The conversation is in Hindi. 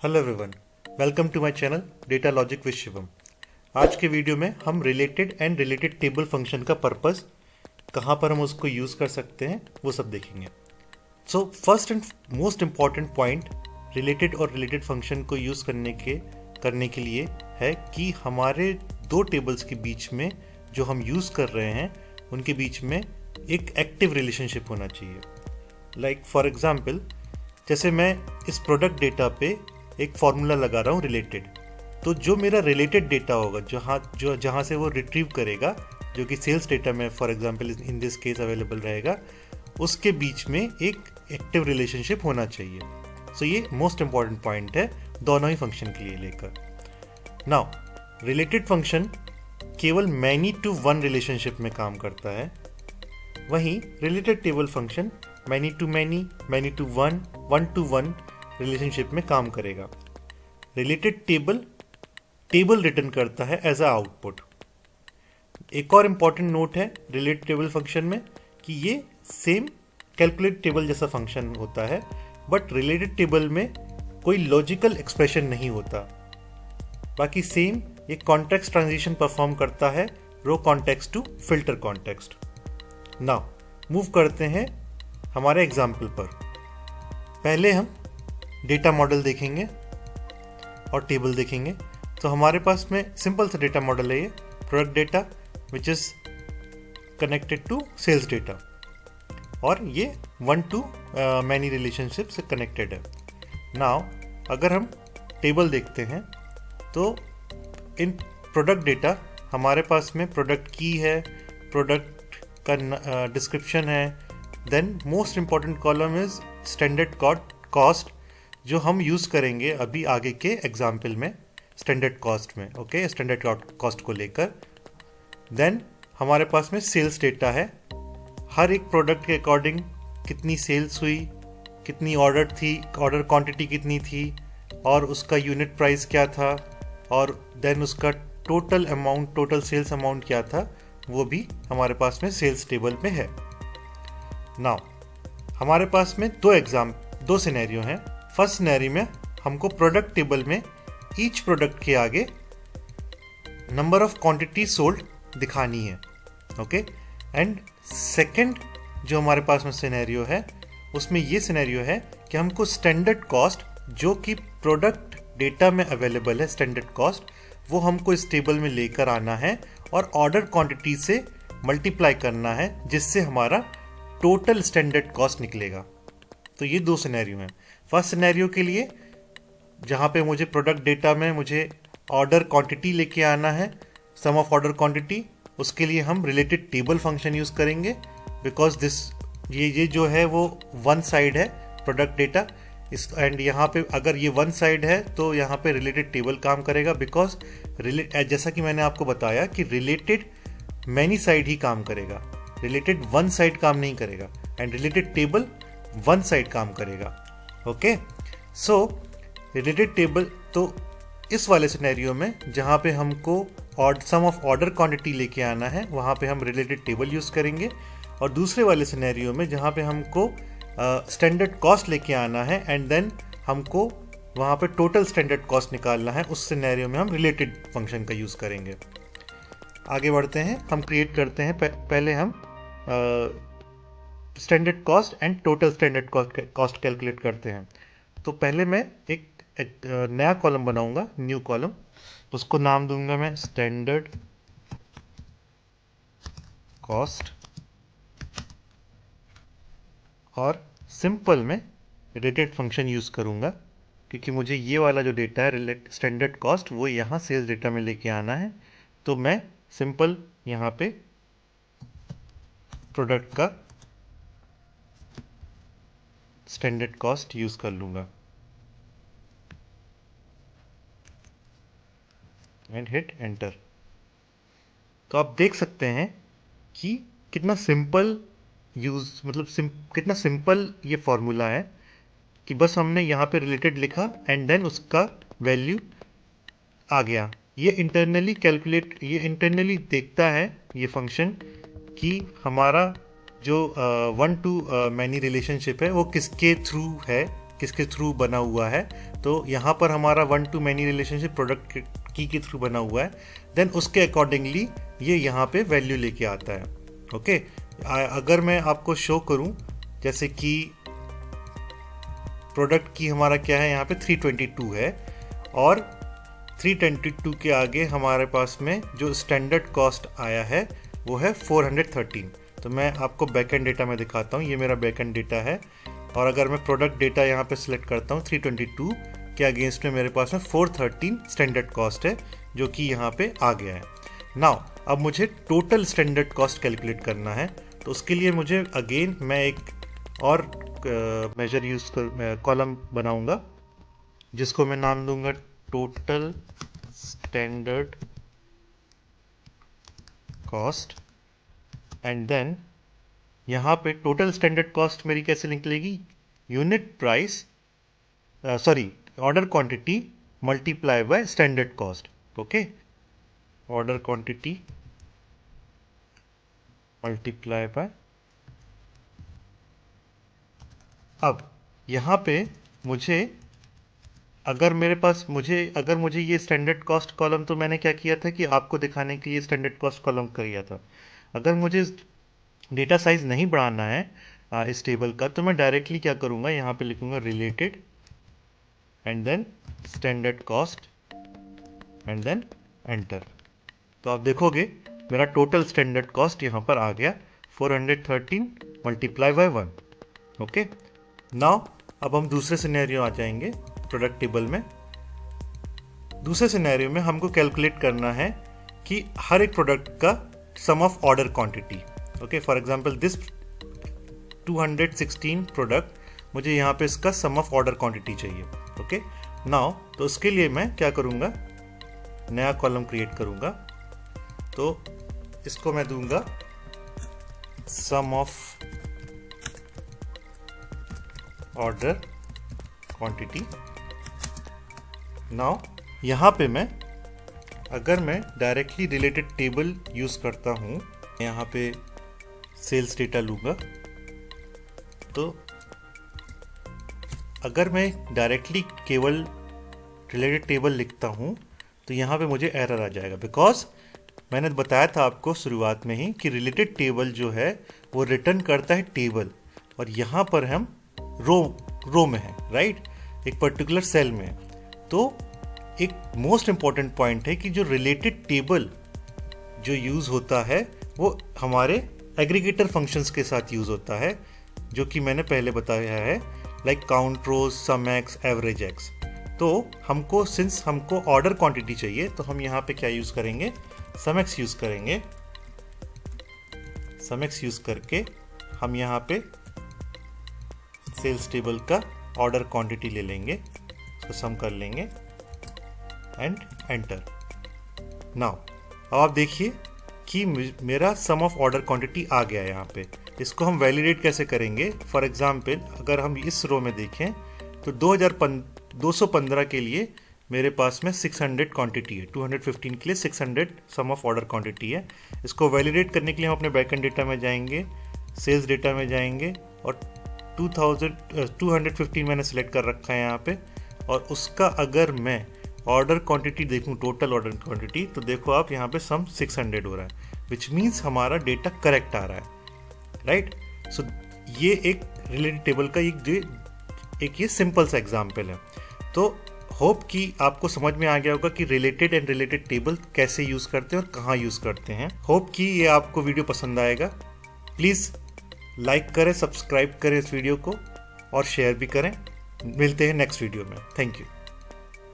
Hello everyone, welcome to my channel data logic with Shivam. आज के वीडियो में हम related and related table function का पर्पस, कहाँ पर हम उसको यूज़ कर सकते हैं, वो सब देखेंगे। So first and most important point related और रिलेटेड फंक्शन को यूज़ करने के लिए है कि हमारे दो टेबल्स के बीच में जो हम यूज़ कर रहे हैं उनके बीच में एक एक्टिव रिलेशनशिप होना चाहिए। लाइक फॉर एग्जाम्पल, जैसे मैं इस प्रोडक्ट डेटा पे एक फॉर्मूला लगा रहा हूँ रिलेटेड, तो जो मेरा रिलेटेड डेटा होगा जहाँ से वो रिट्रीव करेगा, जो कि सेल्स डेटा में for example in this case available रहेगा, उसके बीच में एक एक्टिव रिलेशनशिप होना चाहिए। सो ये मोस्ट इंपॉर्टेंट पॉइंट है दोनों ही फंक्शन के लिए लेकर। नाउ रिलेटेड फंक्शन केवल मैनी टू वन रिलेशनशिप में काम करता है, वहीं related table function many to many, many to one, one to one relationship में काम करेगा। रिलेटेड टेबल रिटर्न करता है एज अ आउटपुट। एक और इम्पॉर्टेंट नोट है रिलेटेड टेबल फंक्शन में कि ये सेम कैलकुलेट टेबल जैसा फंक्शन होता है, बट रिलेटेड टेबल में कोई लॉजिकल एक्सप्रेशन नहीं होता। बाकी सेम ये कॉन्टेक्स्ट ट्रांजिशन परफॉर्म करता है row context to filter context. Now move करते हैं हमारे एग्जाम्पल पर। पहले हम डेटा मॉडल देखेंगे और टेबल देखेंगे। तो हमारे पास में सिंपल सा डेटा मॉडल है, ये product data which is connected to sales data, और ये वन टू मैनी रिलेशनशिप से कनेक्टेड है। नाउ अगर हम टेबल देखते हैं तो इन प्रोडक्ट डेटा हमारे पास में प्रोडक्ट की है, प्रोडक्ट का डिस्क्रिप्शन है, then most important column is standard cost, जो हम यूज़ करेंगे अभी आगे के एग्जाम्पल में स्टैंडर्ड कॉस्ट में। ओके, स्टैंडर्ड कॉस्ट को लेकर देन हमारे पास में सेल्स डेटा है। हर एक प्रोडक्ट के अकॉर्डिंग कितनी सेल्स हुई, कितनी ऑर्डर थी, ऑर्डर क्वांटिटी कितनी थी, और उसका यूनिट प्राइस क्या था, और देन उसका total amount, total sales amount क्या था, वो भी हमारे पास में सेल्स टेबल में है। नाउ हमारे पास में दो सिनेरियो हैं। फर्स्ट सिनेरियो में हमको प्रोडक्ट टेबल में ईच प्रोडक्ट के आगे नंबर ऑफ क्वांटिटी सोल्ड दिखानी है। ओके, एंड सेकंड जो हमारे पास में सिनेरियो है, उसमें ये सिनेरियो है कि हमको स्टैंडर्ड कॉस्ट, जो कि प्रोडक्ट डेटा में अवेलेबल है, स्टैंडर्ड कॉस्ट, वो हमको इस टेबल में लेकर आना है और ऑर्डर क्वांटिटी से मल्टीप्लाई करना है, जिससे हमारा टोटल स्टैंडर्ड कॉस्ट निकलेगा। तो ये दो सिनेरियो हैं। फर्स्ट सिनेरियो के लिए जहाँ पे मुझे प्रोडक्ट डेटा में मुझे ऑर्डर क्वांटिटी लेके आना है, सम ऑफ ऑर्डर क्वांटिटी, उसके लिए हम रिलेटेड टेबल फंक्शन यूज़ करेंगे, बिकॉज ये जो है वो वन साइड है प्रोडक्ट डेटा इस, एंड यहाँ पे अगर ये वन साइड है तो यहाँ पे रिलेटेड टेबल काम करेगा, बिकॉज जैसा कि मैंने आपको बताया कि रिलेटेड मैनी साइड ही काम करेगा, रिलेटेड वन साइड काम नहीं करेगा, and related table one side काम करेगा। ओके, सो रिलेटेड टेबल, तो इस वाले सिनेरियो में जहाँ पे हमको सम ऑफ ऑर्डर क्वांटिटी लेके आना है, वहाँ पे हम रिलेटेड टेबल यूज़ करेंगे, और दूसरे वाले सिनेरियो में जहाँ पे हमको स्टैंडर्ड कॉस्ट लेके आना है एंड देन हमको वहाँ पे टोटल स्टैंडर्ड कॉस्ट निकालना है, उस सिनेरियो में हम रिलेटेड फंक्शन का यूज़ करेंगे। आगे बढ़ते हैं, हम क्रिएट करते हैं। पहले हम standard cost and total standard cost calculate करते हैं। तो पहले मैं एक नया कॉलम बनाऊंगा, न्यू कॉलम, उसको नाम दूंगा मैं स्टैंडर्ड कॉस्ट, और सिंपल में रिलेटेड फंक्शन यूज़ करूंगा, क्योंकि मुझे ये वाला जो डेटा है स्टैंडर्ड कॉस्ट, वो यहाँ सेल्स डेटा में लेके आना है। तो मैं सिंपल यहाँ पे प्रोडक्ट का स्टैंडर्ड कॉस्ट यूज़ कर लूँगा एंड हिट एंटर। तो आप देख सकते हैं कि कितना सिंपल कितना सिंपल ये फॉर्मूला है कि बस हमने यहाँ पे रिलेटेड लिखा एंड देन उसका वैल्यू आ गया। ये इंटरनली देखता है ये फंक्शन कि हमारा जो वन टू मैनी रिलेशनशिप है वो किसके थ्रू है, किसके थ्रू बना हुआ है, तो यहाँ पर हमारा one to many relationship product की के थ्रू बना हुआ है, देन उसके अकॉर्डिंगली ये यहाँ पे वैल्यू लेके आता है। ओके, अगर मैं आपको शो करूँ जैसे कि प्रोडक्ट की हमारा क्या है, यहाँ पे 322 है और 322 के आगे हमारे पास में जो स्टैंडर्ड कॉस्ट आया है वो है 413। तो मैं आपको बैकएंड डेटा में दिखाता हूँ, ये मेरा बैकएंड डेटा है और अगर मैं प्रोडक्ट डेटा यहाँ पे सिलेक्ट करता हूँ 322 के अगेंस्ट में मेरे पास में 413 स्टैंडर्ड कॉस्ट है जो कि यहाँ पे आ गया है। नाउ अब मुझे टोटल स्टैंडर्ड कॉस्ट कैलकुलेट करना है, तो उसके लिए मुझे अगेन मैं एक और मेजर यूज कर कॉलम बनाऊंगा जिसको मैं नाम दूंगा total standard cost and then यहाँ पे टोटल स्टैंडर्ड कॉस्ट मेरी कैसे निकलेगी, unit price sorry order quantity multiply by standard cost. Okay, order quantity multiply by, अब यहाँ पे मुझे अगर मुझे ये स्टैंडर्ड कॉस्ट कॉलम, तो मैंने क्या किया था कि आपको दिखाने के लिए स्टैंडर्ड कॉस्ट कॉलम किया था। अगर मुझे डेटा साइज नहीं बढ़ाना है इस टेबल का, तो मैं डायरेक्टली क्या करूँगा, यहाँ पे लिखूँगा related and then standard cost and then enter. तो आप देखोगे मेरा टोटल स्टैंडर्ड कॉस्ट यहाँ पर आ गया 413 मल्टीप्लाई बाय 1। ओके, नाउ अब हम दूसरे सिनेरियो आ जाएंगे प्रोडक्ट टेबल में। दूसरे सिनेरियो में हमको कैलकुलेट करना है कि हर एक प्रोडक्ट का sum of order quantity. Okay, for example this 216 product, मुझे यहाँ पे इसका सम ऑफ ऑर्डर क्वांटिटी चाहिए। ओके, नाउ तो उसके लिए मैं क्या करूँगा, नया कॉलम क्रिएट करूँगा, तो इसको मैं दूंगा सम ऑफ ऑर्डर क्वांटिटी। नाउ यहाँ पे मैं अगर मैं डायरेक्टली रिलेटेड टेबल यूज करता हूँ, यहाँ पे सेल्स डेटा लूँगा, तो अगर मैं डायरेक्टली केवल रिलेटेड टेबल लिखता हूँ तो यहाँ पे मुझे एरर आ जाएगा, बिकॉज मैंने बताया था आपको शुरुआत में ही कि रिलेटेड टेबल जो है वो रिटर्न करता है टेबल, और यहाँ पर हम रो में है, राइट, एक पर्टिकुलर सेल में है। तो एक मोस्ट इम्पॉर्टेंट पॉइंट है कि जो रिलेटेड टेबल जो यूज़ होता है वो हमारे एग्रीगेटर फंक्शंस के साथ यूज़ होता है, जो कि मैंने पहले बताया है, लाइक काउंट रोज, सम एक्स, एवरेज एक्स। तो हमको ऑर्डर क्वांटिटी चाहिए, तो हम यहाँ पे क्या यूज़ करेंगे, सम एक्स यूज़ करेंगे। सम एक्स यूज़ करके हम यहाँ पे सेल्स टेबल का ऑर्डर क्वांटिटी ले लेंगे, उसको सम कर लेंगे एंड एंटर। नाउ अब आप देखिए कि मेरा सम ऑफ ऑर्डर क्वांटिटी आ गया है यहाँ पे। इसको हम वैलिडेट कैसे करेंगे, फॉर एग्जांपल अगर हम इस रो में देखें तो 215 के लिए मेरे पास में 600 क्वांटिटी है, 215 के लिए 600 सम ऑफ ऑर्डर क्वांटिटी है। इसको वैलिडेट करने के लिए हम अपने बैकएंड डेटा में जाएंगे, सेल्स डेटा में जाएंगे और 215 मैंने सिलेक्ट कर रखा है यहाँ पे, और उसका अगर मैं ऑर्डर क्वांटिटी देखूँ, टोटल ऑर्डर क्वांटिटी, तो देखो आप यहाँ पे सम 600 हो रहा है, विच मीन्स हमारा डेटा करेक्ट आ रहा है, राइट। सो ये एक रिलेटेड टेबल का एक ये सिंपल सा एग्जाम्पल है। तो होप कि आपको समझ में आ गया होगा कि रिलेटेड एंड रिलेटेड टेबल कैसे यूज़ करते हैं और कहाँ यूज़ करते हैं। होप कि ये आपको वीडियो पसंद आएगा। प्लीज़ लाइक करें, सब्सक्राइब करें इस वीडियो को और शेयर भी करें। मिलते हैं नेक्स्ट वीडियो में। Thank you.